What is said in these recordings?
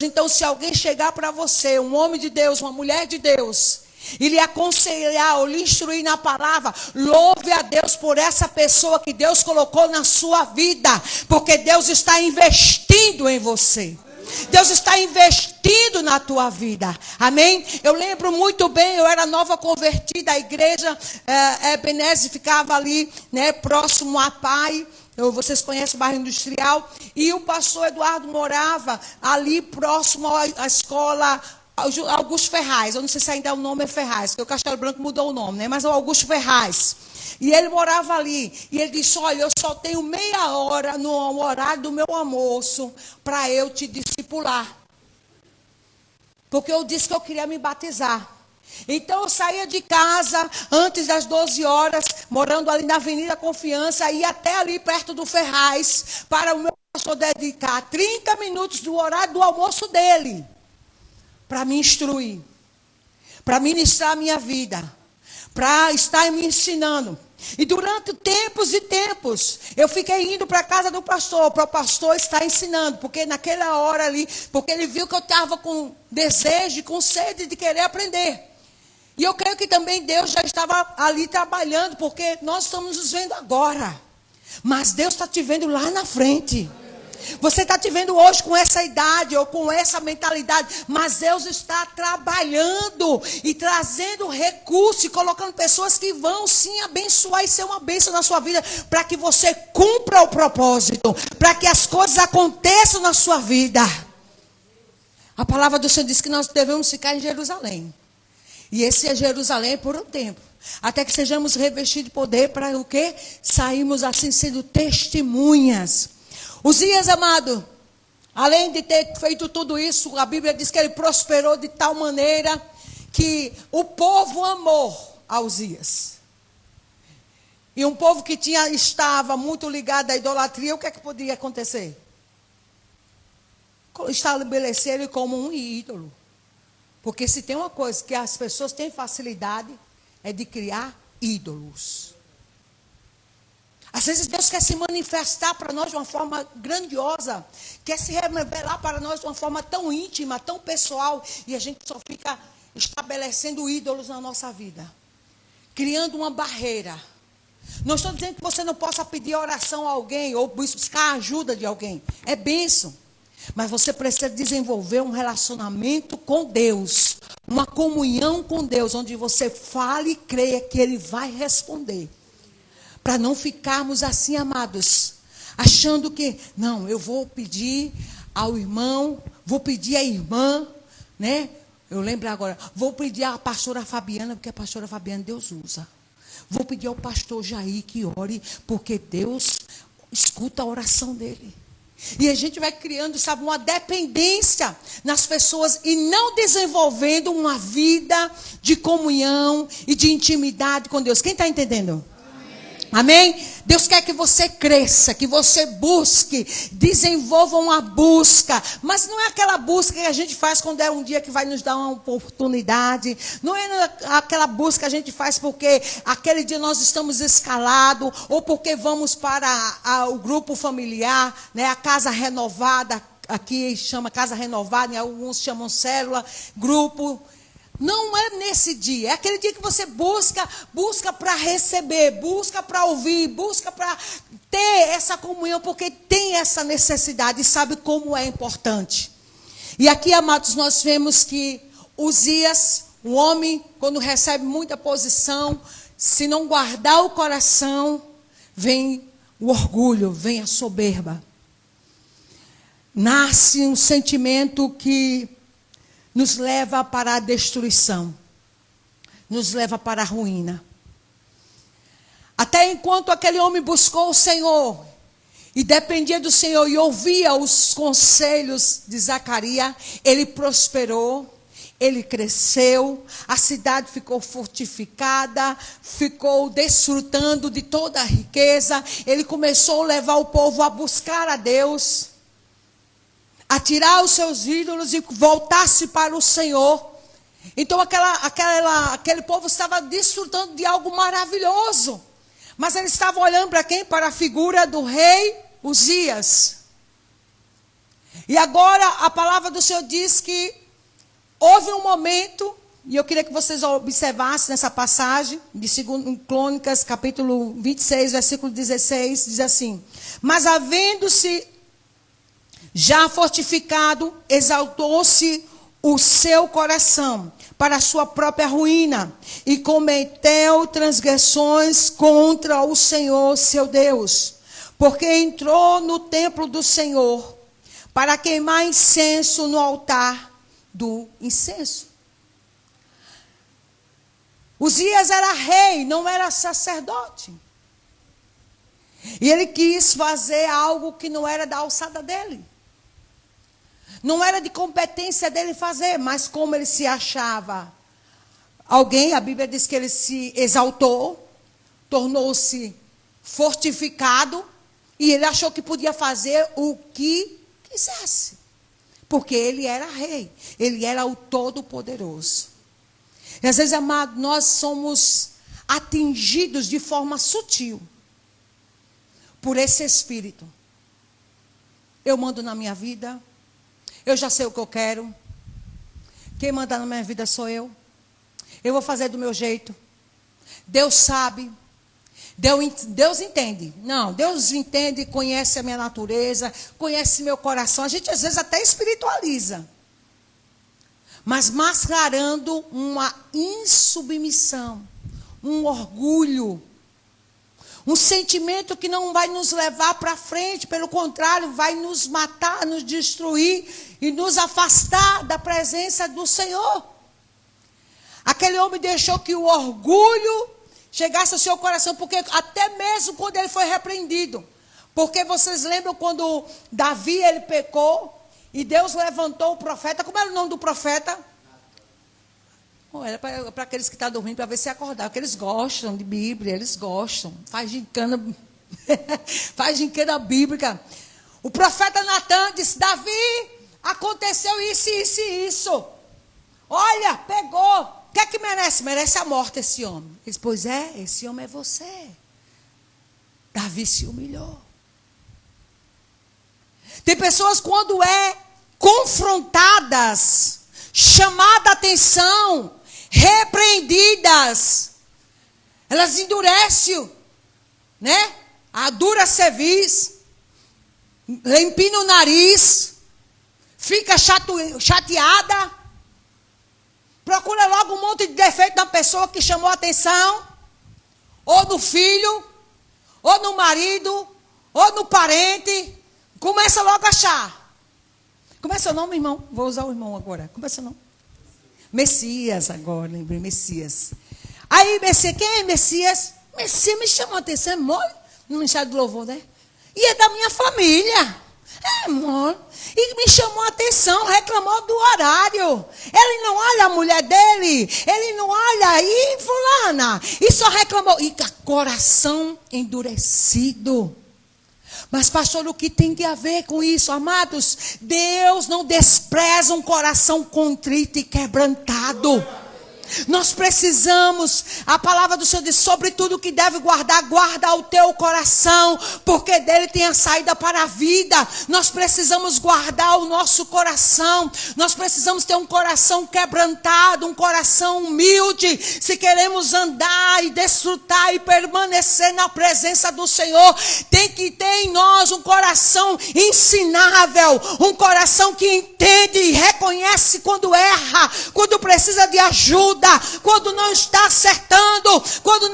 Então, se alguém chegar para você, um homem de Deus, uma mulher de Deus, e lhe aconselhar ou lhe instruir na palavra, louve a Deus por essa pessoa que Deus colocou na sua vida, porque Deus está investindo em você. Deus está investindo na tua vida. Amém? Eu lembro muito bem, eu era nova convertida, a igreja Ebenezer ficava ali, né, próximo a Pai. Vocês conhecem o bairro Industrial. E o pastor Eduardo morava ali próximo à escola Augusto Ferraz. Eu não sei se ainda o nome é Ferraz, porque o Castelo Branco mudou o nome, né? Mas é o Augusto Ferraz. E ele morava ali. E ele disse, olha, eu só tenho meia hora no horário do meu almoço para eu te discipular. Porque eu disse que eu queria me batizar. Então eu saía de casa antes das 12 horas, morando ali na Avenida Confiança, ia até ali perto do Ferraz, para o meu pastor dedicar 30 minutos do horário do almoço dele, para me instruir, para ministrar a minha vida, para estar me ensinando. E durante tempos e tempos, eu fiquei indo para a casa do pastor, para o pastor estar ensinando, porque naquela hora ali, porque ele viu que eu estava com desejo, com sede de querer aprender. E eu creio que também Deus já estava ali trabalhando, porque nós estamos nos vendo agora, mas Deus está te vendo lá na frente. Você está te vendo hoje com essa idade ou com essa mentalidade, mas Deus está trabalhando e trazendo recursos e colocando pessoas que vão sim abençoar e ser uma bênção na sua vida, para que você cumpra o propósito, para que as coisas aconteçam na sua vida. A palavra do Senhor diz que nós devemos ficar em Jerusalém. E esse é Jerusalém por um tempo, até que sejamos revestidos de poder para o quê? Saímos assim sendo testemunhas. Uzias, amado, além de ter feito tudo isso, a Bíblia diz que ele prosperou de tal maneira que o povo amou a Uzias. E um povo que estava muito ligado à idolatria, o que é que podia acontecer? Estabelecer ele como um ídolo. Porque se tem uma coisa que as pessoas têm facilidade, é de criar ídolos. Às vezes Deus quer se manifestar para nós de uma forma grandiosa, quer se revelar para nós de uma forma tão íntima, tão pessoal, e a gente só fica estabelecendo ídolos na nossa vida, criando uma barreira. Não estou dizendo que você não possa pedir oração a alguém, ou buscar a ajuda de alguém, é bênção. Mas você precisa desenvolver um relacionamento com Deus, uma comunhão com Deus, onde você fale e creia que Ele vai responder. Para não ficarmos assim, amados, achando que, não, eu vou pedir ao irmão, vou pedir à irmã, né? Eu lembro agora, vou pedir à pastora Fabiana, porque a pastora Fabiana Deus usa. Vou pedir ao pastor Jair que ore, porque Deus escuta a oração dele. E a gente vai criando, sabe, uma dependência nas pessoas e não desenvolvendo uma vida de comunhão e de intimidade com Deus. Quem está entendendo? Amém? Deus quer que você cresça, que você busque, desenvolva uma busca. Mas não é aquela busca que a gente faz quando é um dia que vai nos dar uma oportunidade. Não é aquela busca que a gente faz porque aquele dia nós estamos escalados, ou porque vamos para o grupo familiar, né, a casa renovada. Aqui chama casa renovada, alguns chamam célula, grupo. Não é nesse dia, é aquele dia que você busca para receber, busca para ouvir, busca para ter essa comunhão, porque tem essa necessidade e sabe como é importante. E aqui, amados, nós vemos que Uzias, um homem, quando recebe muita posição, se não guardar o coração, vem o orgulho, vem a soberba. Nasce um sentimento que nos leva para a destruição, nos leva para a ruína. Até enquanto aquele homem buscou o Senhor, e dependia do Senhor, e ouvia os conselhos de Zacarias, ele prosperou, ele cresceu, a cidade ficou fortificada, ficou desfrutando de toda a riqueza, ele começou a levar o povo a buscar a Deus, a tirar os seus ídolos e voltar-se para o Senhor. Então aquele povo estava desfrutando de algo maravilhoso. Mas eles estavam olhando para quem? Para a figura do rei Uzias. E agora a palavra do Senhor diz que houve um momento, e eu queria que vocês observassem nessa passagem, de 2 Crônicas, capítulo 26, versículo 16, diz assim: mas havendo-se já fortificado, exaltou-se o seu coração para a sua própria ruína, e cometeu transgressões contra o Senhor seu Deus, porque entrou no templo do Senhor para queimar incenso no altar do incenso. Uzias era rei, não era sacerdote. E ele quis fazer algo que não era da alçada dele. Não era de competência dele fazer, mas como ele se achava alguém, a Bíblia diz que ele se exaltou, tornou-se fortificado, e ele achou que podia fazer o que quisesse. Porque ele era rei, ele era o Todo-Poderoso. E às vezes, amado, nós somos atingidos de forma sutil por esse espírito. Eu mando na minha vida, eu já sei o que eu quero, quem manda na minha vida sou eu vou fazer do meu jeito, Deus sabe, Deus entende. Não, Deus entende, conhece a minha natureza, conhece meu coração. A gente às vezes até espiritualiza, mas mascarando uma insubmissão, um orgulho, um sentimento que não vai nos levar para frente, pelo contrário, vai nos matar, nos destruir e nos afastar da presença do Senhor. Aquele homem deixou que o orgulho chegasse ao seu coração, porque até mesmo quando ele foi repreendido, porque vocês lembram quando Davi ele pecou e Deus levantou o profeta? Como era o nome do profeta? Era para aqueles que estão dormindo, para ver se acordar, porque eles gostam de Bíblia, eles gostam, faz gincana bíblica. O profeta Natan disse: Davi, aconteceu isso, isso e isso. Olha, pegou. O que é que merece? Merece a morte esse homem. Ele disse: pois é, esse homem é você. Davi se humilhou. Tem pessoas quando confrontadas, chamada a atenção, repreendidas, elas endurecem, né? A dura cerviz, empina o nariz, fica chateada, procura logo um monte de defeito na pessoa que chamou a atenção, ou no filho, ou no marido, ou no parente, começa logo a achar. Como é seu nome, irmão? Vou usar o irmão agora. Como é seu nome? Messias, agora, lembrei, Messias. Aí, Messias, quem é Messias? Messias me chamou a atenção, é mole, no Ministério do Louvor, né? E é da minha família. É, mole. E me chamou a atenção, reclamou do horário. Ele não olha a mulher dele, ele não olha aí, fulana. E só reclamou. E coração endurecido. Mas, pastor, o que tem a ver com isso, amados? Deus não despreza um coração contrito e quebrantado. Nós precisamos, a palavra do Senhor diz: sobre tudo que deve guardar, guarda o teu coração, porque dele tem a saída para a vida. Nós precisamos guardar o nosso coração, nós precisamos ter um coração quebrantado, um coração humilde, se queremos andar e desfrutar e permanecer na presença do Senhor. Tem que ter em nós um coração ensinável, um coração que entende e reconhece quando erra, quando precisa de ajuda, quando não está acertando, quando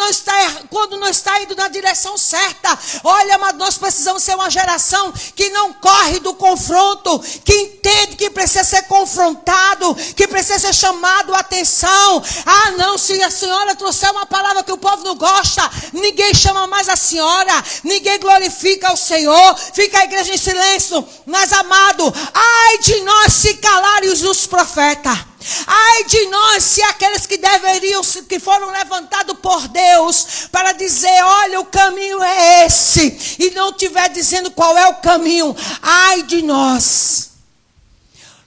não está indo na direção certa. Olha, mas nós precisamos ser uma geração que não corre do confronto, que entende que precisa ser confrontado, que precisa ser chamado a atenção. Ah, não, se a senhora trouxer uma palavra que o povo não gosta, ninguém chama mais a senhora, ninguém glorifica o Senhor, fica a igreja em silêncio. Mas, amado, ai de nós se calarem os profetas. Ai de nós se aqueles que foram levantados por Deus para dizer: olha, o caminho é esse, e não estiver dizendo qual é o caminho. Ai de nós.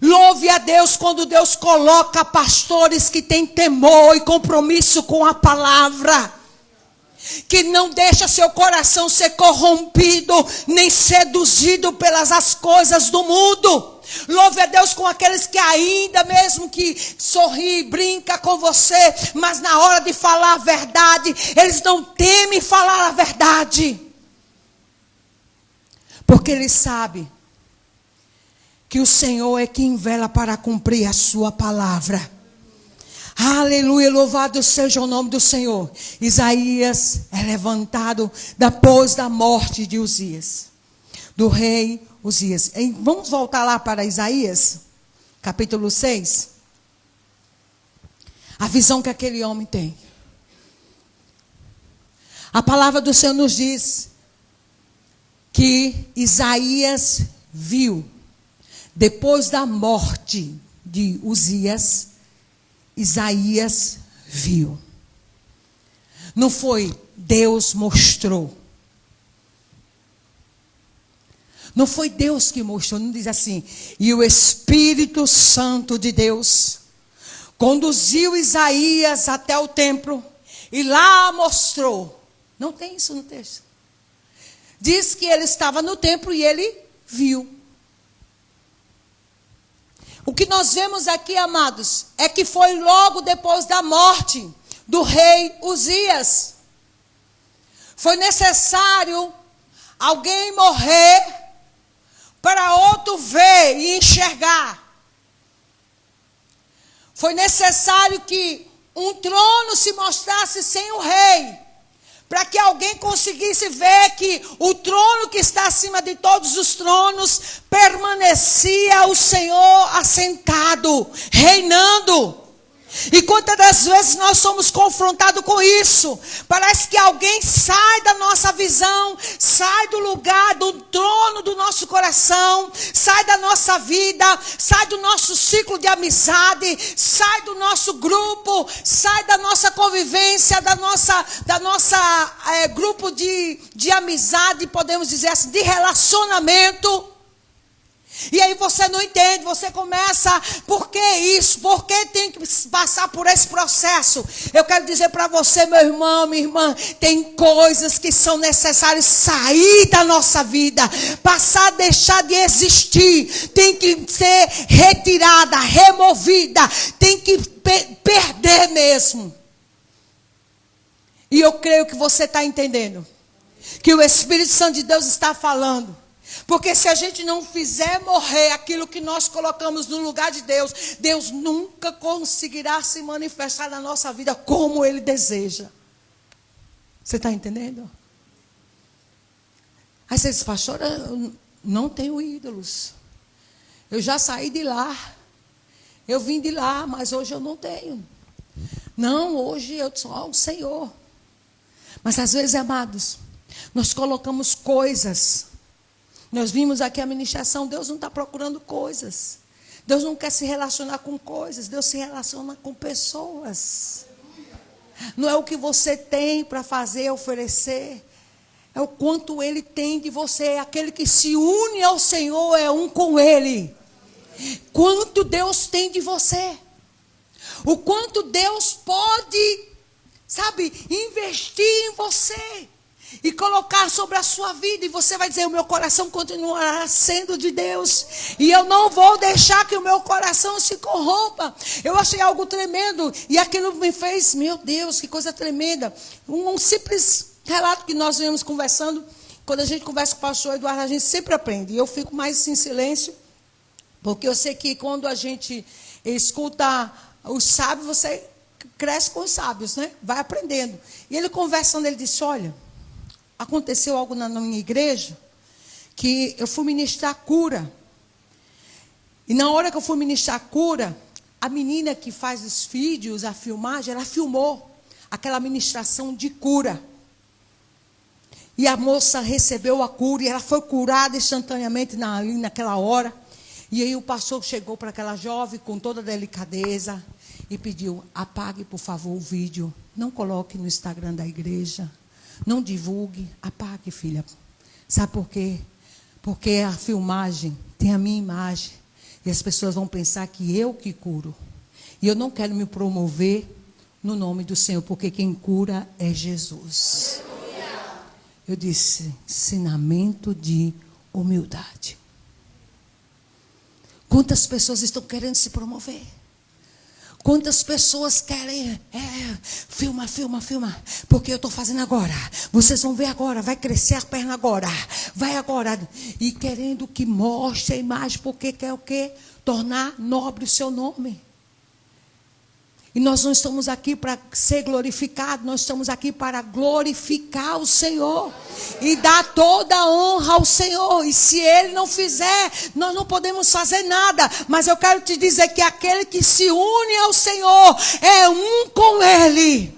Louve a Deus quando Deus coloca pastores que têm temor e compromisso com a palavra, que não deixa seu coração ser corrompido nem seduzido pelas as coisas do mundo. Louve a Deus com aqueles que ainda mesmo que sorri, brinca com você, mas na hora de falar a verdade, eles não temem falar a verdade. Porque eles sabem que o Senhor é quem vela para cumprir a sua palavra. Aleluia, louvado seja o nome do Senhor. Isaías é levantado depois da morte de Uzias, do rei Uzias. Vamos voltar lá para Isaías, capítulo 6. A visão que aquele homem tem. A palavra do Senhor nos diz que Isaías viu, depois da morte de Uzias, Isaías viu. Não foi Deus mostrou. Não foi Deus que mostrou, não diz assim. E o Espírito Santo de Deus conduziu Isaías até o templo e lá mostrou. Não tem isso no texto. Diz que ele estava no templo e ele viu. O que nós vemos aqui, amados, é que foi logo depois da morte do rei Uzias. Foi necessário alguém morrer para outro ver e enxergar. Foi necessário que um trono se mostrasse sem o rei, para que alguém conseguisse ver que o trono que está acima de todos os tronos permanecia o Senhor assentado, reinando. E quantas das vezes nós somos confrontados com isso? Parece que alguém sai da nossa visão, sai do lugar, do trono do nosso coração, sai da nossa vida, sai do nosso ciclo de amizade, sai do nosso grupo, sai da nossa convivência, da nossa grupo de amizade, podemos dizer assim, de relacionamento. E aí você não entende, você começa, por que isso? Por que tem que passar por esse processo? Eu quero dizer para você, meu irmão, minha irmã, tem coisas que são necessárias sair da nossa vida, passar a deixar de existir, tem que ser retirada, removida, tem que perder mesmo. E eu creio que você está entendendo, que o Espírito Santo de Deus está falando. Porque se a gente não fizer morrer aquilo que nós colocamos no lugar de Deus, Deus nunca conseguirá se manifestar na nossa vida como Ele deseja. Você está entendendo? Aí você diz, pastora, eu não tenho ídolos. Eu já saí de lá. Eu vim de lá, mas hoje eu não tenho. Não, hoje eu sou o Senhor. Mas às vezes, amados, nós colocamos coisas. Nós vimos aqui a ministração, Deus não está procurando coisas. Deus não quer se relacionar com coisas, Deus se relaciona com pessoas. Não é o que você tem para fazer, oferecer. É o quanto Ele tem de você. Aquele que se une ao Senhor é um com Ele. Quanto Deus tem de você. O quanto Deus pode, sabe, investir em você. E colocar sobre a sua vida. E você vai dizer, o meu coração continuará sendo de Deus. E eu não vou deixar que o meu coração se corrompa. Eu achei algo tremendo. E aquilo me fez, meu Deus, que coisa tremenda. Um simples relato que nós viemos conversando. Quando a gente conversa com o pastor Eduardo, a gente sempre aprende. E eu fico mais em silêncio. Porque eu sei que quando a gente escuta os sábios, você cresce com os sábios, né? Vai aprendendo. E ele conversando, ele disse, olha... Aconteceu algo na minha igreja, que eu fui ministrar cura. E na hora que eu fui ministrar cura, a menina que faz os vídeos, a filmagem, ela filmou aquela ministração de cura. E a moça recebeu a cura, e ela foi curada instantaneamente ali naquela hora. E aí o pastor chegou para aquela jovem com toda a delicadeza e pediu, apague por favor o vídeo, não coloque no Instagram da igreja. Não divulgue, apague, filha. Sabe por quê? Porque a filmagem tem a minha imagem. E as pessoas vão pensar que eu que curo. E eu não quero me promover no nome do Senhor, porque quem cura é Jesus. Eu disse, ensinamento de humildade. Quantas pessoas estão querendo se promover? Quantas pessoas querem, filma, porque eu estou fazendo agora. Vocês vão ver agora, vai crescer a perna agora. Vai agora. E querendo que mostre a imagem, porque quer o quê? Tornar nobre o seu nome. E nós não estamos aqui para ser glorificados, nós estamos aqui para glorificar o Senhor. E dar toda a honra ao Senhor. E se Ele não fizer, nós não podemos fazer nada. Mas eu quero te dizer que aquele que se une ao Senhor é um com Ele.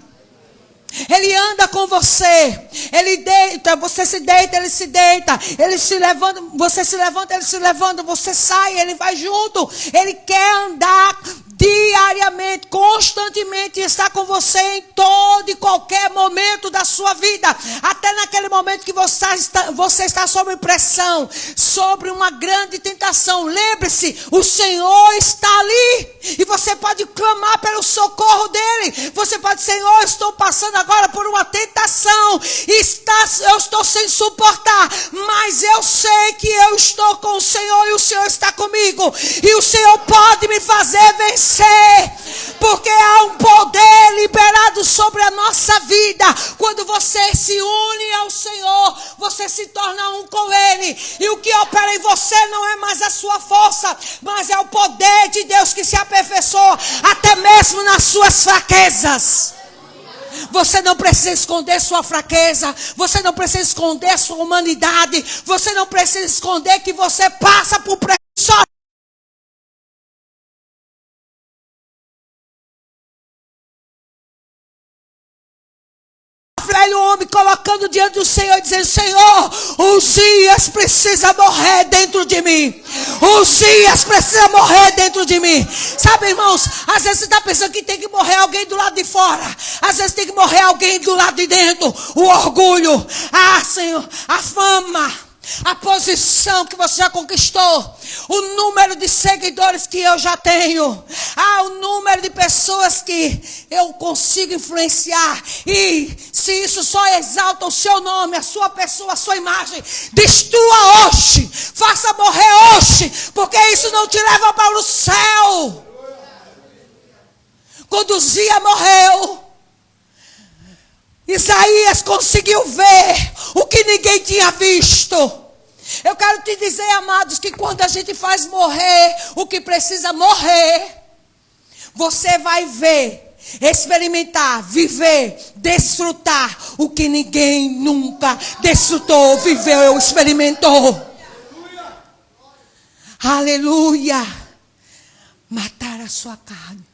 Ele anda com você. Ele deita, você se deita, Ele se deita. Ele se levanta, você se levanta, Ele se levanta. Você sai, Ele vai junto. Ele quer andar diariamente, constantemente, está com você em todo e qualquer momento da sua vida, até naquele momento que você está sob pressão, sobre uma grande tentação. Lembre-se, o Senhor está ali, e você pode clamar pelo socorro dele. Você pode, Senhor, estou passando agora por uma tentação, eu estou sem suportar, mas eu sei que eu estou com o Senhor, e o Senhor está comigo, e o Senhor pode me fazer vencer, porque há um poder liberado sobre a nossa vida. Quando você se une ao Senhor, você se torna um com Ele, e o que opera em você não é mais a sua força, mas é o poder de Deus que se aperfeiçoa até mesmo nas suas fraquezas. Você não precisa esconder sua fraqueza, você não precisa esconder sua humanidade, você não precisa esconder que você passa por pressão. Velho homem colocando diante do Senhor, dizendo: Senhor, Uzias precisa morrer dentro de mim. Uzias precisa morrer dentro de mim. Sabe, irmãos, às vezes você está pensando que tem que morrer alguém do lado de fora, às vezes tem que morrer alguém do lado de dentro. O orgulho, Senhor, a fama, a posição que você já conquistou, o número de seguidores que eu já tenho, o número de pessoas que eu consigo influenciar, e se isso só exalta o seu nome, a sua pessoa, a sua imagem, destrua hoje, faça morrer hoje, porque isso não te leva para o céu. Quando Uzia morreu, Isaías conseguiu ver o que ninguém tinha visto. Eu quero te dizer, amados, que quando a gente faz morrer o que precisa morrer, você vai ver, experimentar, viver, desfrutar o que ninguém nunca desfrutou, viveu, experimentou. Aleluia! Matar a sua carne,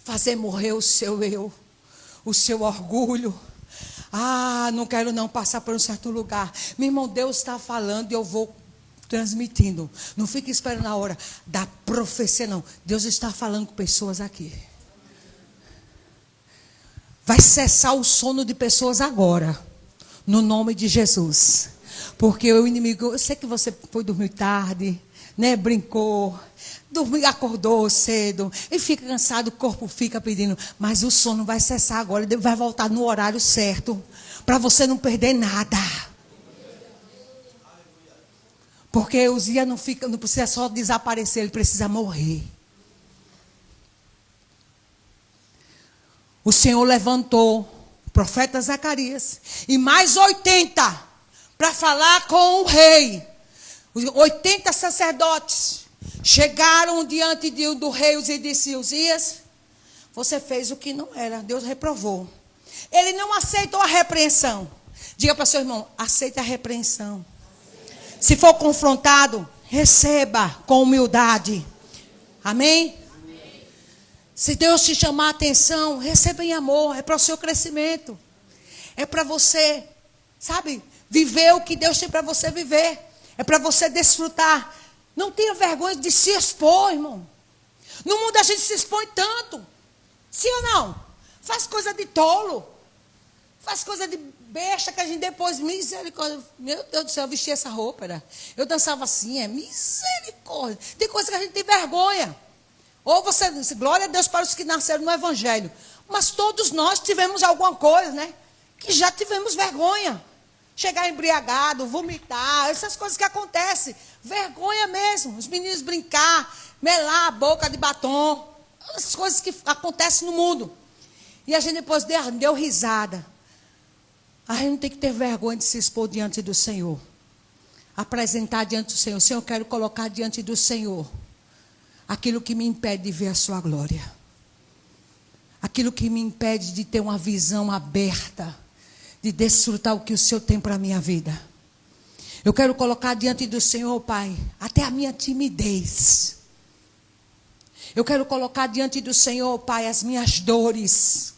fazer morrer o seu eu, o seu orgulho. Não quero não passar por um certo lugar. Meu irmão, Deus está falando e eu vou transmitindo. Não fique esperando a hora da profecia, não. Deus está falando com pessoas aqui. Vai cessar o sono de pessoas agora, no nome de Jesus. Porque o inimigo, eu sei que você foi dormir tarde, né? Brincou, acordou cedo e fica cansado, o corpo fica pedindo, mas o sono vai cessar agora, ele vai voltar no horário certo, para você não perder nada. Porque Uzia não precisa só desaparecer, ele precisa morrer. O Senhor levantou o profeta Zacarias e mais 80 para falar com o rei. Os 80 sacerdotes chegaram diante do rei e disse: Uzias, você fez o que não era, Deus reprovou. Ele não aceitou a repreensão. Diga para seu irmão: aceita a repreensão. Se for confrontado, receba com humildade. Amém? Amém. Se Deus te chamar a atenção, receba em amor. É para o seu crescimento. É para você, sabe, viver o que Deus tem para você viver. É para você desfrutar. Não tenha vergonha de se expor, irmão. No mundo a gente se expõe tanto. Sim ou não? Faz coisa de tolo. Faz coisa de besta que a gente depois, misericórdia. Meu Deus do céu, eu vesti essa roupa. Eu dançava assim, misericórdia. Tem coisa que a gente tem vergonha. Ou você, glória a Deus para os que nasceram no Evangelho. Mas todos nós tivemos alguma coisa, né? Que já tivemos vergonha. Chegar embriagado, vomitar, essas coisas que acontecem. Vergonha mesmo. Os meninos brincar, melar a boca de batom. As coisas que acontecem no mundo. E a gente depois deu risada. A gente não tem que ter vergonha de se expor diante do Senhor. Apresentar diante do Senhor. Senhor, eu quero colocar diante do Senhor aquilo que me impede de ver a sua glória. Aquilo que me impede de ter uma visão aberta, de desfrutar o que o Senhor tem para a minha vida. Eu quero colocar diante do Senhor, Pai, até a minha timidez. Eu quero colocar diante do Senhor, Pai, as minhas dores.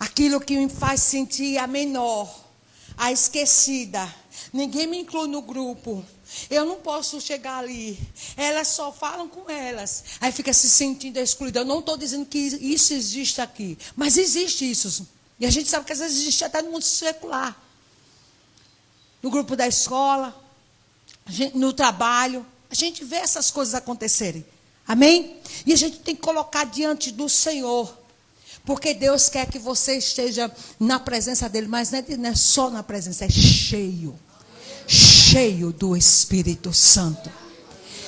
Aquilo que me faz sentir a menor, a esquecida. Ninguém me inclui no grupo. Eu não posso chegar ali. Elas só falam com elas. Aí fica se sentindo excluída. Eu não estou dizendo que isso existe aqui. Mas existe isso. E a gente sabe que às vezes existe até no mundo secular. No grupo da escola. No trabalho. A gente vê essas coisas acontecerem. Amém? E a gente tem que colocar diante do Senhor. Porque Deus quer que você esteja na presença dele. Mas não é só na presença, é cheio. Cheio do Espírito Santo.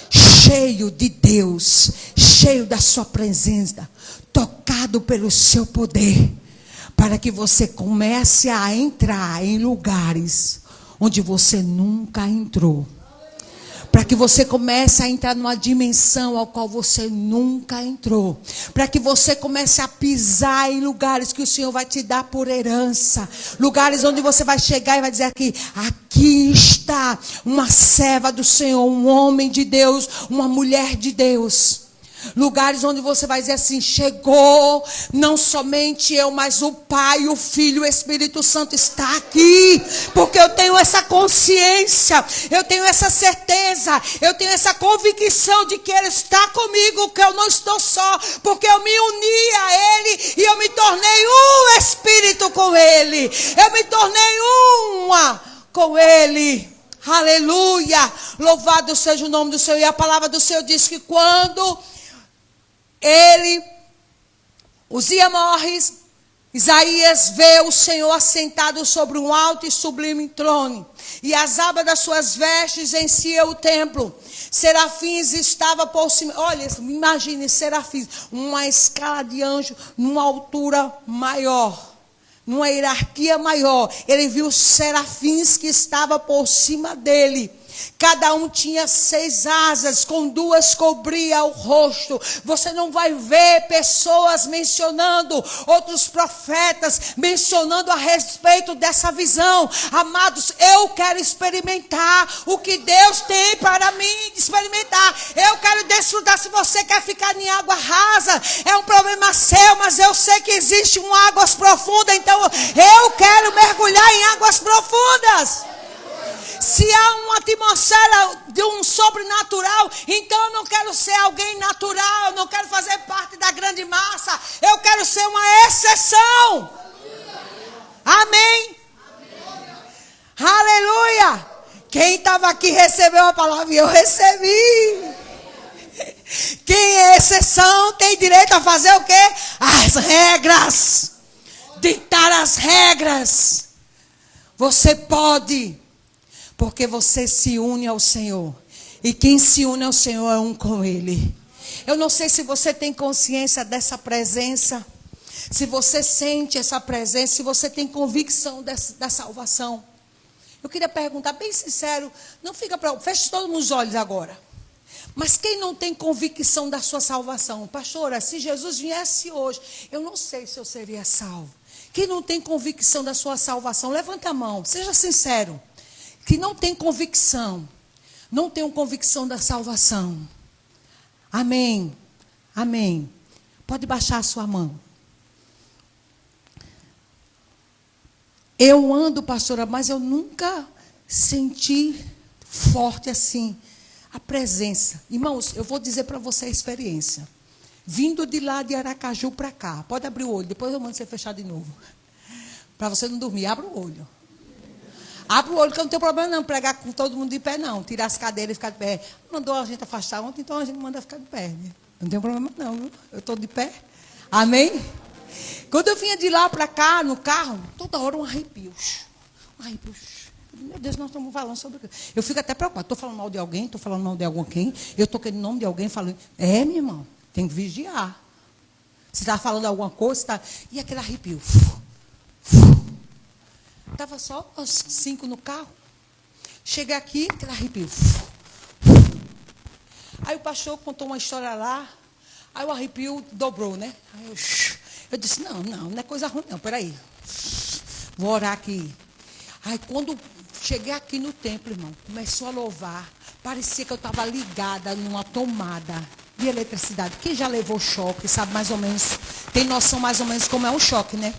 Cheio de Deus. Cheio da sua presença. Tocado pelo seu poder. Para que você comece a entrar em lugares onde você nunca entrou. Para que você comece a entrar numa dimensão ao qual você nunca entrou. Para que você comece a pisar em lugares que o Senhor vai te dar por herança. Lugares onde você vai chegar e vai dizer aqui está uma serva do Senhor, um homem de Deus, uma mulher de Deus. Lugares onde você vai dizer assim, chegou, não somente eu, mas o Pai, o Filho, o Espírito Santo está aqui, porque eu tenho essa consciência, eu tenho essa certeza, eu tenho essa convicção de que Ele está comigo, que eu não estou só, porque eu me uni a Ele e eu me tornei um Espírito com Ele, eu me tornei uma com Ele. Aleluia, louvado seja o nome do Senhor. E a palavra do Senhor diz que quando Uzia morre, Isaías vê o Senhor assentado sobre um alto e sublime trono, e as abas das suas vestes enchia o templo. Serafins estavam por cima. Olha, imagine serafins, uma escala de anjo, numa altura maior, numa hierarquia maior. Ele viu serafins que estavam por cima dele. Cada um tinha 6 asas, com 2 cobria o rosto. Você não vai ver pessoas mencionando, outros profetas mencionando a respeito dessa visão. Amados, eu quero experimentar o que Deus tem para mim experimentar. Eu quero desfrutar. Se você quer ficar em água rasa, é um problema seu, mas eu sei que existe águas profundas, então eu quero mergulhar em águas profundas. Se há uma atmosfera de um sobrenatural, então eu não quero ser alguém natural, eu não quero fazer parte da grande massa, eu quero ser uma exceção. Amém? Aleluia! Quem estava aqui recebeu a palavra e eu recebi. Quem é exceção tem direito a fazer o quê? As regras. Ditar as regras. Você pode. Porque você se une ao Senhor. E quem se une ao Senhor é um com Ele. Eu não sei se você tem consciência dessa presença. Se você sente essa presença. Se você tem convicção da salvação. Eu queria perguntar bem sincero. Não fica feche todos os olhos agora. Mas quem não tem convicção da sua salvação? Pastora, se Jesus viesse hoje, eu não sei se eu seria salvo. Quem não tem convicção da sua salvação? Levanta a mão. Seja sincero. Que não tem convicção, não tem convicção da salvação. Amém, amém. Pode baixar a sua mão. Eu ando, pastora, mas eu nunca senti forte assim a presença. Irmãos, eu vou dizer para você a experiência. Vindo de lá de Aracaju para cá, pode abrir o olho, depois eu mando você fechar de novo. Para você não dormir, abra o olho. Abre o olho, que eu não tenho problema não, pregar com todo mundo de pé não, tirar as cadeiras e ficar de pé. Mandou a gente afastar ontem, então a gente manda ficar de pé. Né? Não tem problema não, viu? Eu estou de pé. Amém? Quando eu vinha de lá para cá, no carro, toda hora um arrepio. Um arrepio. meu Deus, nós estamos falando sobre o quê? Eu fico até preocupada. Estou falando mal de alguém, estou falando mal de alguém. Eu estou querendo o nome de alguém falando. Meu irmão, tem que vigiar. Você está falando alguma coisa, tá... E aquele arrepio. Estava só os 5 no carro. Cheguei aqui, aquele arrepio. Aí o pastor contou uma história lá. Aí o arrepio dobrou, né? Aí eu disse, não é coisa ruim, não. Peraí. Vou orar aqui. Aí quando cheguei aqui no templo, irmão, começou a louvar. Parecia que eu estava ligada numa tomada de eletricidade. Quem já levou choque, sabe mais ou menos, tem noção mais ou menos como é um choque, né?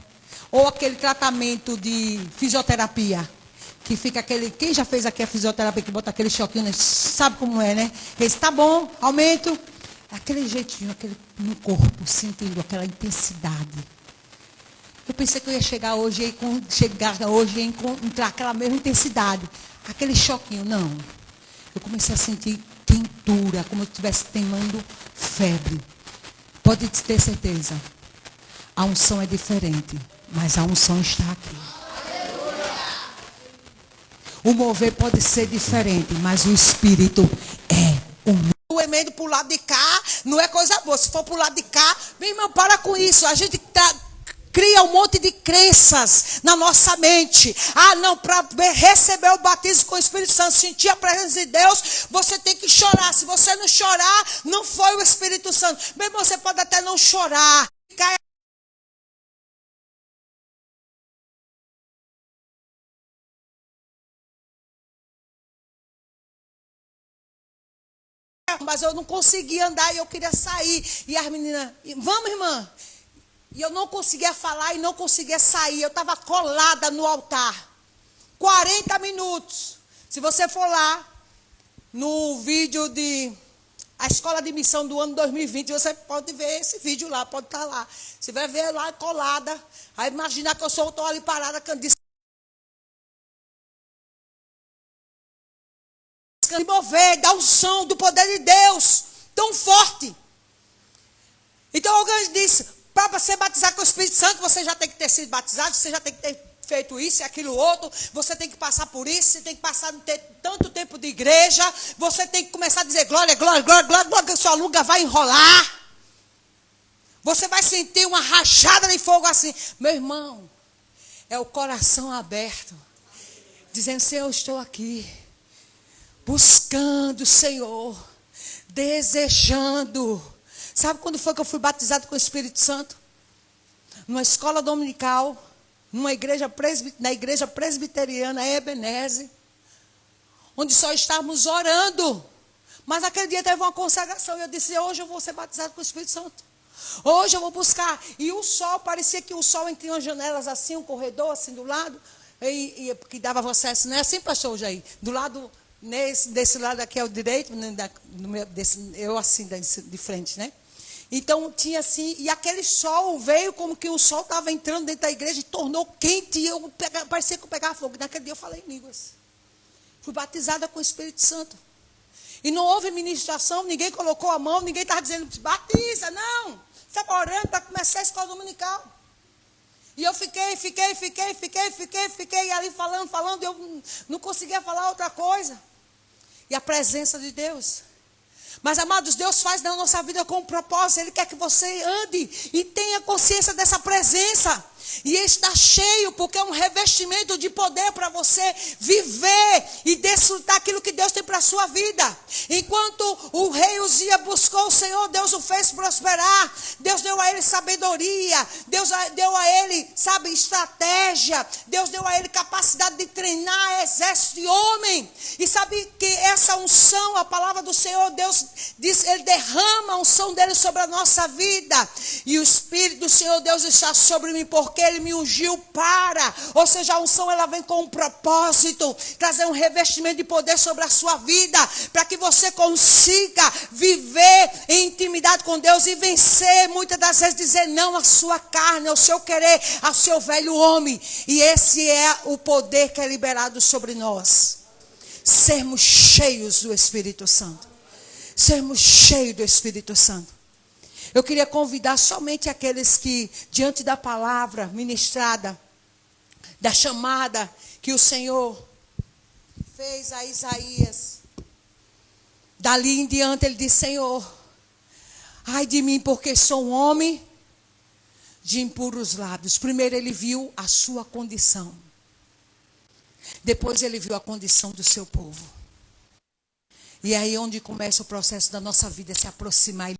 Ou aquele tratamento de fisioterapia, que fica aquele... Quem já fez aqui a fisioterapia, que bota aquele choquinho, né? Sabe como é, né? Ele tá bom, aumento. Aquele jeitinho, aquele no corpo, sentindo aquela intensidade. Eu pensei que eu ia chegar hoje e encontrar aquela mesma intensidade. Aquele choquinho, não. Eu comecei a sentir quentura, como se eu estivesse temendo febre. Pode ter certeza. A unção é diferente, mas a unção está aqui. O mover pode ser diferente, mas o Espírito é o mesmo. O emendo para o lado de cá não é coisa boa. Se for para o lado de cá, meu irmão, para com isso. A gente cria um monte de crenças na nossa mente. Não, para receber o batismo com o Espírito Santo, sentir a presença de Deus, você tem que chorar. Se você não chorar, não foi o Espírito Santo. Meu irmão, você pode até não chorar. Mas eu não conseguia andar e eu queria sair. E as meninas, vamos, irmã? E eu não conseguia falar e não conseguia sair. Eu estava colada no altar. 40 minutos. Se você for lá no vídeo de a escola de missão do ano 2020, você pode ver esse vídeo lá, pode estar lá. Você vai ver lá colada. Aí imagina que eu estou ali parada, de mover, da unção, do poder de Deus, tão forte. Então alguém disse, para ser batizado com o Espírito Santo, você já tem que ter sido batizado, você já tem que ter feito isso e aquilo outro, você tem que passar por isso, você tem que passar ter tanto tempo de igreja, você tem que começar a dizer glória, glória, glória, glória, glória, que a sua língua vai enrolar. Você vai sentir uma rajada de fogo assim. Meu irmão, é o coração aberto, dizendo, Senhor, eu estou aqui. Buscando o Senhor, desejando. Sabe quando foi que eu fui batizado com o Espírito Santo? Numa escola dominical, na igreja presbiteriana Ebenezer, onde só estávamos orando. Mas naquele dia teve uma consagração e eu disse, hoje eu vou ser batizado com o Espírito Santo. Hoje eu vou buscar. E o sol, parecia que o sol entre umas janelas assim, um corredor assim do lado, que dava acesso, não é assim, pastor Jair? Do lado... Desse lado aqui é o direito, eu assim, de frente, né? Então tinha assim, e aquele sol veio como que o sol estava entrando dentro da igreja e tornou quente, e parecia que eu pegava fogo. Naquele dia eu falei em línguas. Fui batizada com o Espírito Santo. E não houve ministração, ninguém colocou a mão, ninguém estava dizendo, batiza, não. Estava orando para começar a escola dominical. E eu fiquei ali falando, eu não conseguia falar outra coisa. E a presença de Deus. Mas, amados, Deus faz na nossa vida com um propósito. Ele quer que você ande e tenha consciência dessa presença. E está cheio, porque é um revestimento de poder para você viver e desfrutar aquilo que Deus tem para a sua vida. Enquanto o rei Uzia buscou o Senhor, Deus o fez prosperar. Deus deu a ele sabedoria. Deus deu a ele, estratégia. Deus deu a ele capacidade de treinar exército de homem. E sabe que essa unção, a palavra do Senhor, Deus diz, ele derrama a unção dele sobre a nossa vida. E o Espírito do Senhor, Deus está sobre mim, porque ele me ungiu para, ou seja, a unção ela vem com um propósito, trazer um revestimento de poder sobre a sua vida, para que você consiga viver em intimidade com Deus e vencer, muitas das vezes dizer não à sua carne, ao seu querer, ao seu velho homem. E esse é o poder que é liberado sobre nós. Sermos cheios do Espírito Santo. Sermos cheios do Espírito Santo. Eu queria convidar somente aqueles que, diante da palavra ministrada, da chamada que o Senhor fez a Isaías. Dali em diante ele disse: Senhor, ai de mim, porque sou um homem de impuros lábios. Primeiro ele viu a sua condição. Depois ele viu a condição do seu povo. E aí onde começa o processo da nossa vida, se aproximar